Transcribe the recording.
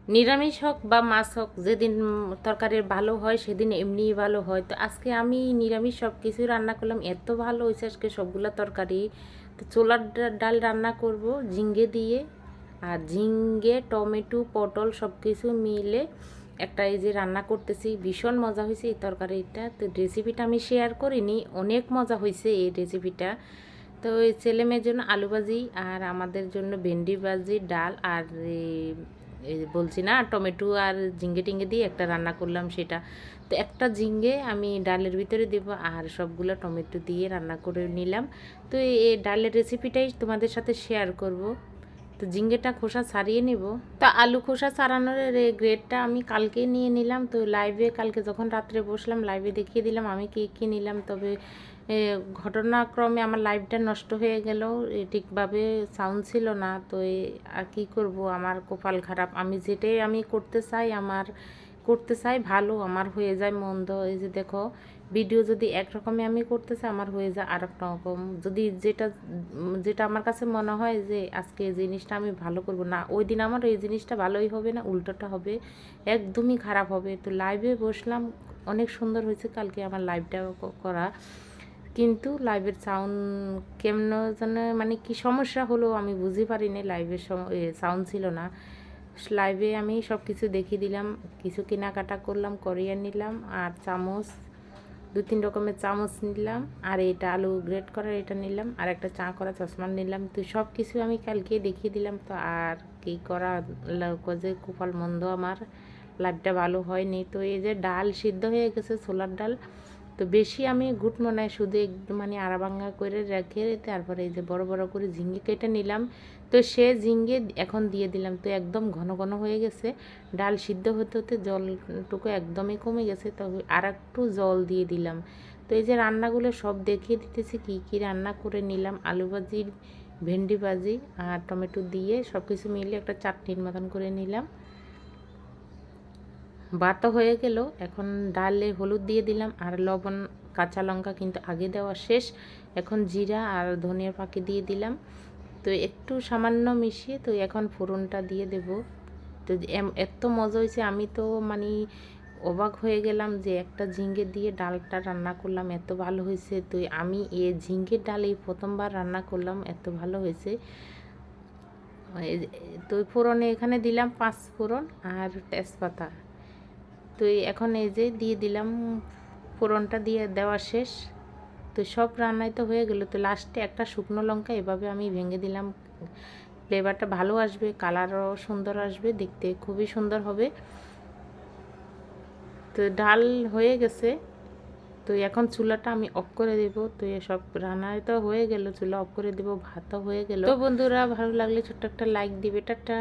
নিরামিষ হোক বা মাছ হোক, যেদিন তরকারি ভালো হয় সেদিন এমনিই ভালো হয়। তো আজকে আমি নিরামিষ সব কিছুই রান্না করলাম, এত ভালো হয়েছে আজকে সবগুলা তরকারি। তো ছোলার ডাল রান্না করব ঝিঙ্গে দিয়ে, আর ঝিঙ্গে টমেটো পটল সব কিছু মিলে একটা এই যে রান্না করতেছি, ভীষণ মজা হয়েছে এই তরকারিটা। তো রেসিপিটা আমি শেয়ার করিনি, অনেক মজা হয়েছে এই রেসিপিটা। তো এই ছেলে মেয়ের জন্য আলু ভাজি, আর আমাদের জন্য ভেন্ডি ভাজি, ডাল, আর এই বলছি না টমেটো আর ঝিঙ্গে টিঙ্গে দিয়ে একটা রান্না করলাম সেটা। তো একটা ঝিঙ্গে আমি ডালের ভিতরে দেবো, আর সবগুলো টমেটো দিয়ে রান্না করে নিলাম। তো এই ডালের রেসিপিটাই তোমাদের সাথে শেয়ার করব। তো ঝিঙ্গেটা খোসা ছাড়িয়ে নিব। তো আলু খোসা ছাড়ানোর গ্রেডটা আমি কালকে নিয়ে নিলাম। তো লাইভে কালকে যখন রাত্রে বসলাম লাইভে দেখিয়ে দিলাম আমি কী কী নিলাম। তবে ঘটনাক্রমে আমার লাইভটা নষ্ট হয়ে গেল, ঠিকভাবে সাউন্ড ছিল না। তো আর কী করব, আমার কপাল খারাপ। আমি যেটাই আমি করতে চাই ভালো, আমার হয়ে যায় মন্দ। এই যে দেখো, ভিডিও যদি একরকমই আমি করতে চাই আমার হয়ে যায় আর এক রকম। যদি যেটা যেটা আমার কাছে মনে হয় যে আজকে এই জিনিসটা আমি ভালো করব না, ওই দিন আমার এই জিনিসটা ভালোই হবে না, উল্টোটা হবে, একদমই খারাপ হবে। তো লাইভে বসলাম, অনেক সুন্দর হয়েছে কালকে আমার লাইভটা করা, কিন্তু লাইভের সাউন্ড কেমন যেন মানে কি সমস্যা হলো আমি বুঝতে পারিনি। লাইভের সাউন্ড ছিল না। লাইভে আমি সব কিছু দেখিয়ে দিলাম, কিছু কেনাকাটা করলাম, কোরিয়ান নিলাম, আর চামচ 2-3 রকমের চামচ নিলাম, আর এটা আলু গ্রেট করার এটা নিলাম, আর একটা চা করা চশমা নিলাম। তো সব কিছু আমি কালকে দেখিয়ে দিলাম। তো আর কী করা, যে কপাল মন্দ আমার, লাইভটা ভালো হয়নি। তো এই যে ডাল সিদ্ধ হয়ে গেছে, ছোলার ডাল। তো বেশি আমি গুট মনে শুধু একদম মানে আড়াভাঙ্গা করে রেখে তারপরে এই যে বড় বড় করে ঝিঙ্গে কেটে নিলাম। তো সে ঝিঙ্গে এখন দিয়ে দিলাম। তো একদম ঘন ঘন হয়ে গেছে, ডাল সিদ্ধ হতে হতে জলটুকু একদমই কমে গেছে। তো আর একটু জল দিয়ে দিলাম। তো এই যে রান্নাগুলো সব দেখিয়ে দিতেছি কী কী রান্না করে নিলাম। আলু ভাজি, ভেন্ডি ভাজি, আর টমেটো দিয়ে সব কিছু মিলে একটা চাটনির মতন করে নিলাম। ভাতও হয়ে গেল। এখন ডালে হলুদ দিয়ে দিলাম, আর লবণ, কাঁচা লঙ্কা কিন্তু আগে দেওয়া শেষ। এখন জিরা আর ধনিয়া পাতা দিয়ে দিলাম। তো একটু সামান্য মিশিয়ে তো এখন ফোড়নটা দিয়ে দেব। তো এত মজা হয়েছে, আমি তো মানে অবাক হয়ে গেলাম যে একটা ঝিঙ্গে দিয়ে ডালটা রান্না করলাম, এত ভালো হয়েছে। তো আমি এই ঝিঙ্গের ডাল এই প্রথমবার রান্না করলাম, এত ভালো হয়েছে। তো ফোড়নে এখানে দিলাম 5 ফোড়ন আর তেজপাতা। তো এখন এই যে দিয়ে দিলাম, ফোড়নটা দিয়ে দেওয়া শেষ। তো সব রান্নাই তো হয়ে গেল। তো লাস্টে একটা শুকনো লঙ্কা এভাবে আমি ভেঙে দিলাম, ফ্লেভারটা ভালো আসবে, কালারও সুন্দর আসবে, দেখতে খুবই সুন্দর হবে। তো ডাল হয়ে গেছে। তো এখন চুলাটা আমি অফ করে দেব। তো এসব রান্নায় তো হয়ে গেল, চুলা অফ করে দেব, ভাতও হয়ে গেল। তো বন্ধুরা, ভালো লাগলে ছোট্ট একটা লাইক দিবে। টাটা।